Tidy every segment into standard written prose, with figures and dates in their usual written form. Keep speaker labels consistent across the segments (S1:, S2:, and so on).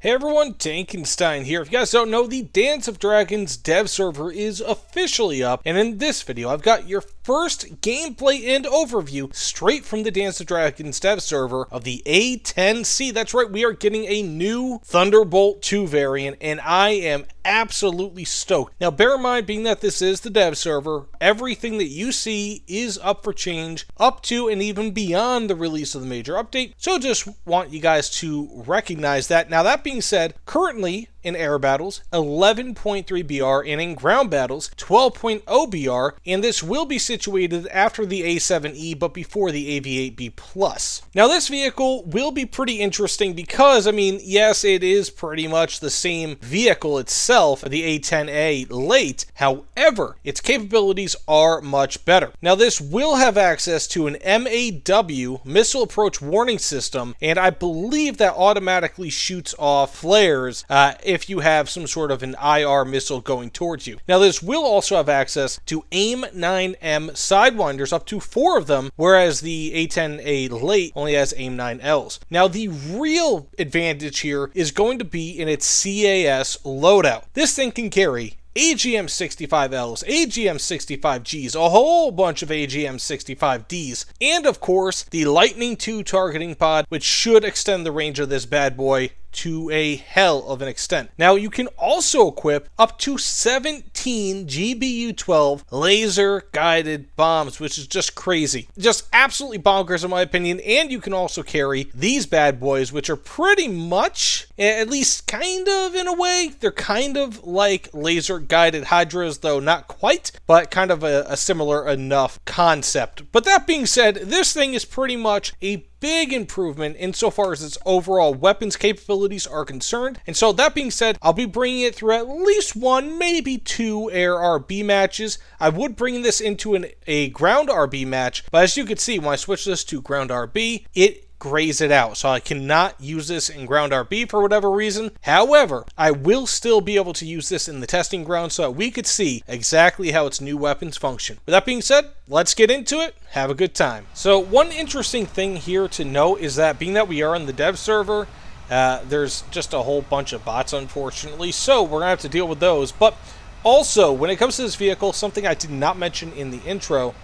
S1: Hey everyone, Tankenstein here. If you guys don't know, the Dance of Dragons dev server is officially up, and in this video I've got your first gameplay and overview straight from the Dance of Dragons dev server of the A-10C. That's right, we are getting a new Thunderbolt 2 variant, and I am absolutely stoked. Now bear in mind, being that this is the dev server, everything that you see is up for change up to and even beyond the release of the major update, so just want you guys to recognize that. Now that being said, currently in air battles, 11.3 BR, and in ground battles, 12.0 BR, and this will be situated after the A-7E but before the AV-8B+. Now this vehicle will be pretty interesting because, I mean, yes, it is pretty much the same vehicle itself, the A-10A late, however, its capabilities are much better. Now this will have access to an MAW, Missile Approach Warning System, and I believe that automatically shoots off flares if you have some sort of an IR missile going towards you. Now this will also have access to AIM-9M Sidewinders, up to 4 of them, whereas the A-10A late only has AIM-9Ls. Now the real advantage here is going to be in its CAS loadout. This thing can carry AGM-65Ls, AGM-65Gs, a whole bunch of AGM-65Ds, and of course the Lightning II targeting pod, which should extend the range of this bad boy to a hell of an extent. Now you can also equip up to 17 GBU-12 laser guided bombs, which is just crazy. Just absolutely bonkers in my opinion, and you can also carry these bad boys, which are pretty much, at least kind of in a way, they're kind of like laser guided Hydras, though not quite, but kind of a similar enough concept. But that being said, this thing is pretty much a big improvement insofar as its overall weapons capabilities are concerned. And so that being said, I'll be bringing it through at least 1, maybe 2 air RB matches. I would bring this into a ground RB match, but as you can see, when I switch this to ground RB, it grays it out, so I cannot use this in ground RB for whatever reason. However, I will still be able to use this in the testing ground so that we could see exactly how its new weapons function. With that being said, let's get into it. Have a good time. So one interesting thing here to note is that being that we are on the dev server, there's just a whole bunch of bots, unfortunately, so we're gonna have to deal with those. But also, when it comes to this vehicle, something I did not mention in the intro,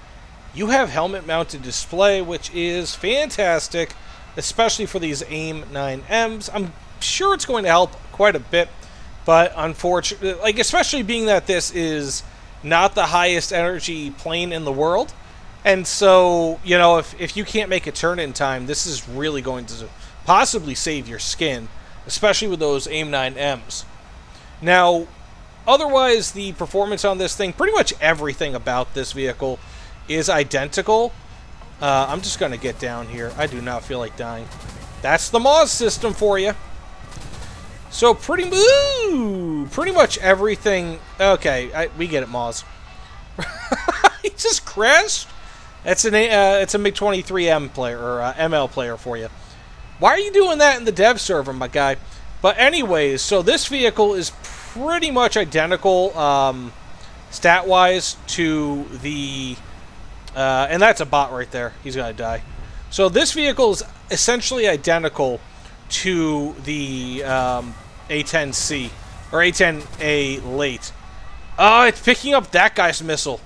S1: you have helmet mounted display, which is fantastic, especially for these AIM-9Ms. I'm sure it's going to help quite a bit, but unfortunately, like, especially being that this is not the highest energy plane in the world, and so, you know, if you can't make a turn in time, this is really going to possibly save your skin, especially with those AIM-9Ms. Now, otherwise, the performance on this thing, pretty much everything about this vehicle is identical. I'm just going to get down here. I do not feel like dying. That's the Moz system for you. So pretty much everything. Okay, we get it, Moz. He just crashed. It's a MiG-23M player, or ML player for you. Why are you doing that in the dev server, my guy? But anyways, so this vehicle is pretty much identical stat-wise to the... and that's a bot right there. He's gonna die. So this vehicle is essentially identical to the A-10C, or A-10A late. Oh, it's picking up that guy's missile.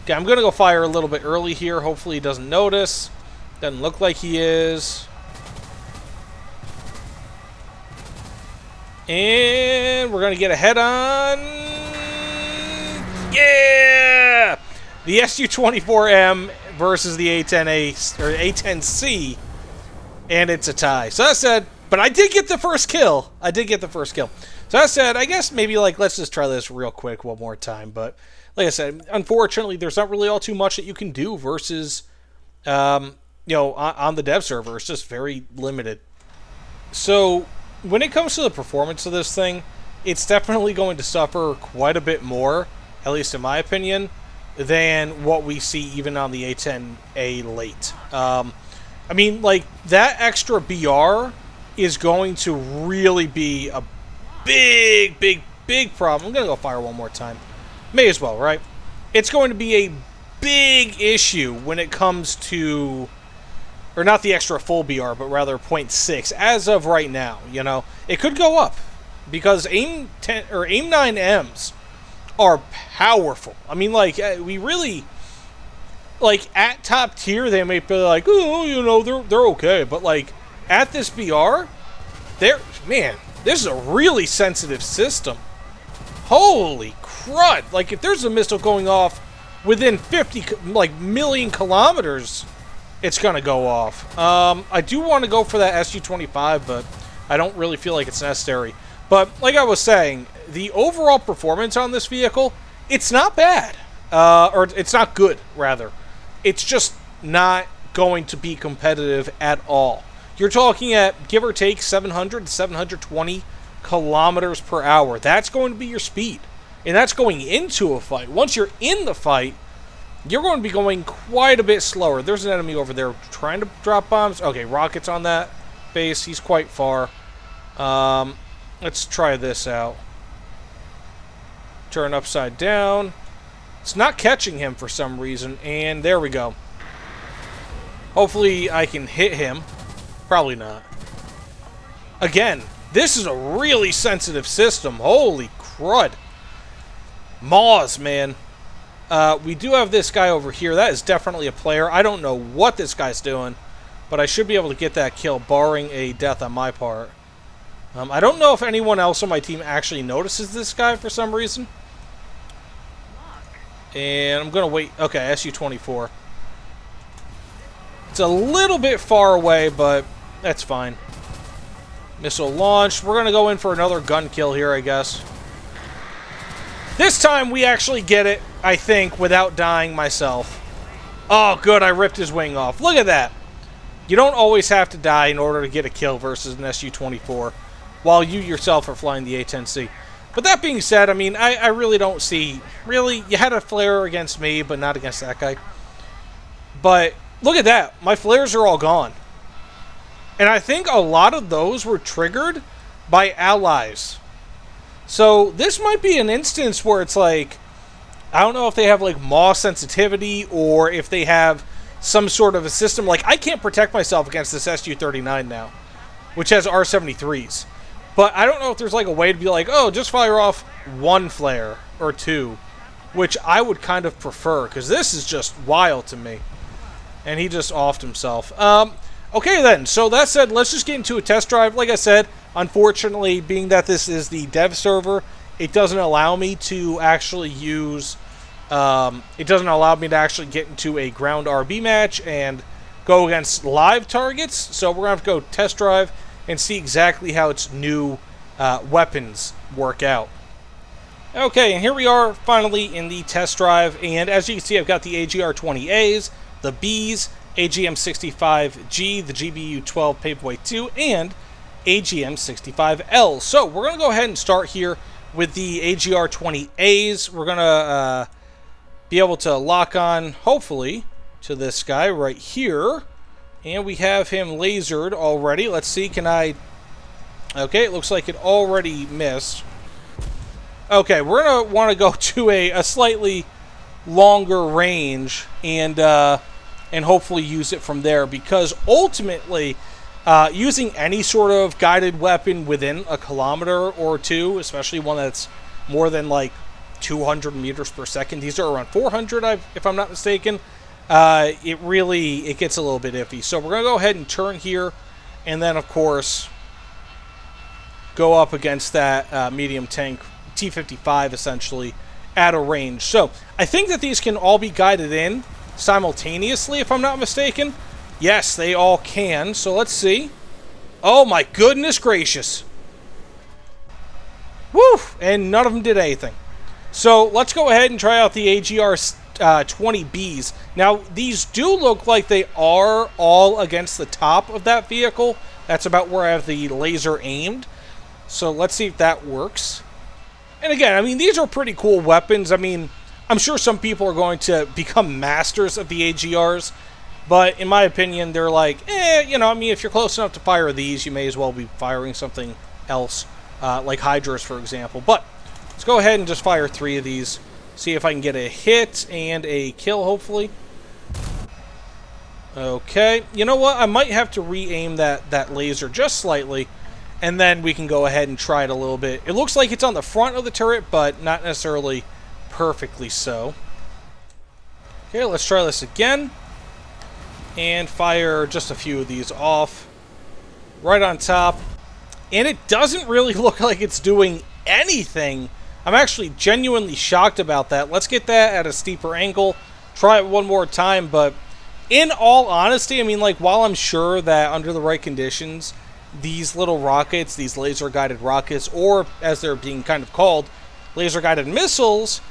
S1: Okay, I'm gonna go fire a little bit early here. Hopefully he doesn't notice. Doesn't look like he is. And we're gonna get a head-on. Yeah! The Su-24M versus the A-10A, or A-10C, and it's a tie. So that said, but I did get the first kill. So that said, I guess maybe, like, let's just try this real quick one more time. But like I said, unfortunately, there's not really all too much that you can do versus, you know, on the dev server. It's just very limited. So when it comes to the performance of this thing, it's definitely going to suffer quite a bit more, at least in my opinion, than what we see even on the A-10A late. I mean, like, that extra BR is going to really be a big problem. I'm going to go fire one more time. May as well, right? It's going to be a big issue when it comes to or not the extra full BR, but rather 0.6 as of right now. You know, it could go up because AIM 10 or AIM 9Ms are powerful. I mean, like, we really, like, at top tier, they may be like, oh, you know, they're okay, but like at this BR, man, this is a really sensitive system. Holy crud! Like, if there's a missile going off within 50 million kilometers, it's gonna go off. I do want to go for that SU-25, but I don't really feel like it's necessary. But like I was saying, the overall performance on this vehicle, it's not bad, or it's not good, rather. It's just not going to be competitive at all. You're talking at, give or take, 700 to 720 kilometers per hour. That's going to be your speed. And that's going into a fight. Once you're in the fight, you're going to be going quite a bit slower. There's an enemy over there trying to drop bombs. Okay, rockets on that base. He's quite far. Let's try this out. Turn upside down. It's not catching him for some reason. And there we go. Hopefully I can hit him. Probably not. Again, this is a really sensitive system. Holy crud. Maws, man. We do have this guy over here. That is definitely a player. I don't know what this guy's doing, but I should be able to get that kill, barring a death on my part. I don't know if anyone else on my team actually notices this guy for some reason. And I'm going to wait. Okay, SU-24. It's a little bit far away, but that's fine. Missile launched. We're going to go in for another gun kill here, I guess. This time we actually get it, I think, without dying myself. Oh, good. I ripped his wing off. Look at that. You don't always have to die in order to get a kill versus an SU-24, while you yourself are flying the A-10C. But that being said, I mean, I really don't see... Really, you had a flare against me, but not against that guy. But look at that. My flares are all gone. And I think a lot of those were triggered by allies. So this might be an instance where it's like... I don't know if they have, like, maw sensitivity, or if they have some sort of a system. Like, I can't protect myself against this SU-39 now, which has R-73s. But I don't know if there's, like, a way to be like, oh, just fire off one flare or two, which I would kind of prefer, because this is just wild to me. And he just offed himself. Okay, then. So that said, let's just get into a test drive. Like I said, unfortunately, being that this is the dev server, it doesn't allow me to actually use... it doesn't allow me to actually get into a ground RB match and go against live targets. So we're going to have to go test drive and see exactly how its new weapons work out. Okay, and here we are finally in the test drive. And as you can see, I've got the AGR-20As, the Bs, AGM-65G, the GBU-12 Paperweight 2, and AGM-65L. So we're going to go ahead and start here with the AGR-20As. We're going to be able to lock on, hopefully, to this guy right here. And we have him lasered already. Let's see, can I... Okay, it looks like it already missed. Okay, we're going to want to go to a slightly longer range and hopefully use it from there. Because ultimately, using any sort of guided weapon within a kilometer or two, especially one that's more than like 200 meters per second, these are around 400 if I'm not mistaken, it gets a little bit iffy. So we're going to go ahead and turn here, and then of course go up against that medium tank T-55 essentially at a range. So I think that these can all be guided in simultaneously if I'm not mistaken. Yes, they all can. So let's see. Oh my goodness gracious. Woo! And none of them did anything. So let's go ahead and try out the AGR-20Bs. Now, these do look like they are all against the top of that vehicle. That's about where I have the laser aimed. So let's see if that works. And again, I mean, these are pretty cool weapons. I mean, I'm sure some people are going to become masters of the AGRs. But in my opinion, they're like, you know, I mean, if you're close enough to fire these, you may as well be firing something else, like Hydras, for example. But let's go ahead and just fire 3 of these. See if I can get a hit and a kill, hopefully. Okay, you know what? I might have to re-aim that laser just slightly, and then we can go ahead and try it a little bit. It looks like it's on the front of the turret, but not necessarily perfectly so. Okay, let's try this again. And fire just a few of these off. Right on top. And it doesn't really look like it's doing anything. I'm actually genuinely shocked about that. Let's get that at a steeper angle. Try it one more time, but in all honesty, I mean, like, while I'm sure that under the right conditions, these little rockets, these laser-guided rockets, or as they're being kind of called, laser-guided missiles,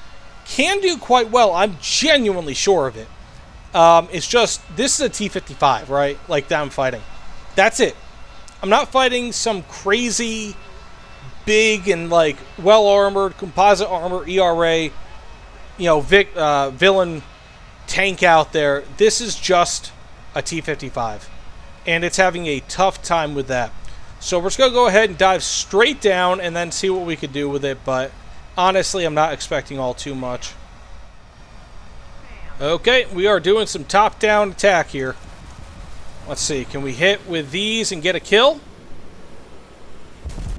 S1: can do quite well. I'm genuinely sure of it. It's just, this is a T-55, right? Like, that I'm fighting. That's it. I'm not fighting some crazy, big, and, like, well-armored, composite armor, ERA, you know, villain tank out there. This is just a T-55, and it's having a tough time with that. So we're just going to go ahead and dive straight down and then see what we could do with it, but honestly, I'm not expecting all too much. Okay, we are doing some top-down attack here. Let's see, can we hit with these and get a kill?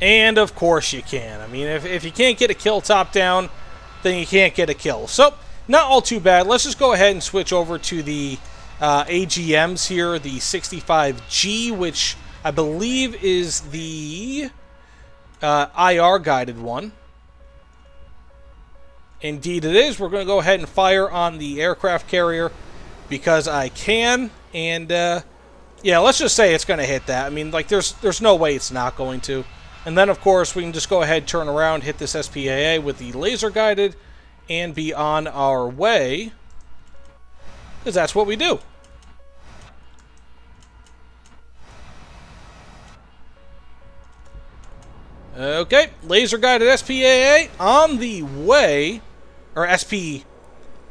S1: And of course you can. I mean, if you can't get a kill top-down, then you can't get a kill. So, not all too bad. Let's just go ahead and switch over to the AGMs here, the 65G, which I believe is the IR-guided one. Indeed it is. We're going to go ahead and fire on the aircraft carrier because I can. And, yeah, let's just say it's going to hit that. I mean, like, there's no way it's not going to. And then, of course, we can just go ahead, turn around, hit this SPAA with the laser-guided, and be on our way, because that's what we do. Okay, laser-guided SPAA on the way, or SP,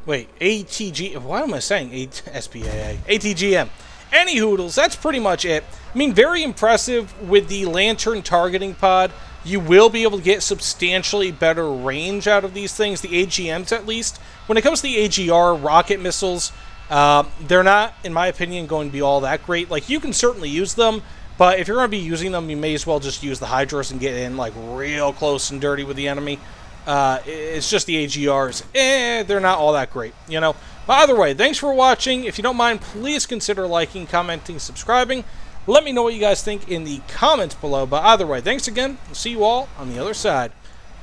S1: wait, ATG, what am I saying? SPAA, ATGM. Any hoodles, that's pretty much it. I mean, very impressive with the Lantern targeting pod. You will be able to get substantially better range out of these things, the AGMs at least. When it comes to the AGR rocket missiles, they're not, in my opinion, going to be all that great. Like, you can certainly use them, but if you're going to be using them, you may as well just use the Hydras and get in, like, real close and dirty with the enemy. It's just the AGRs. They're not all that great, you know. But either way, thanks for watching. If you don't mind, please consider liking, commenting, subscribing. Let me know what you guys think in the comments below. But either way, thanks again. We'll see you all on the other side.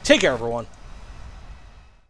S1: Take care, everyone.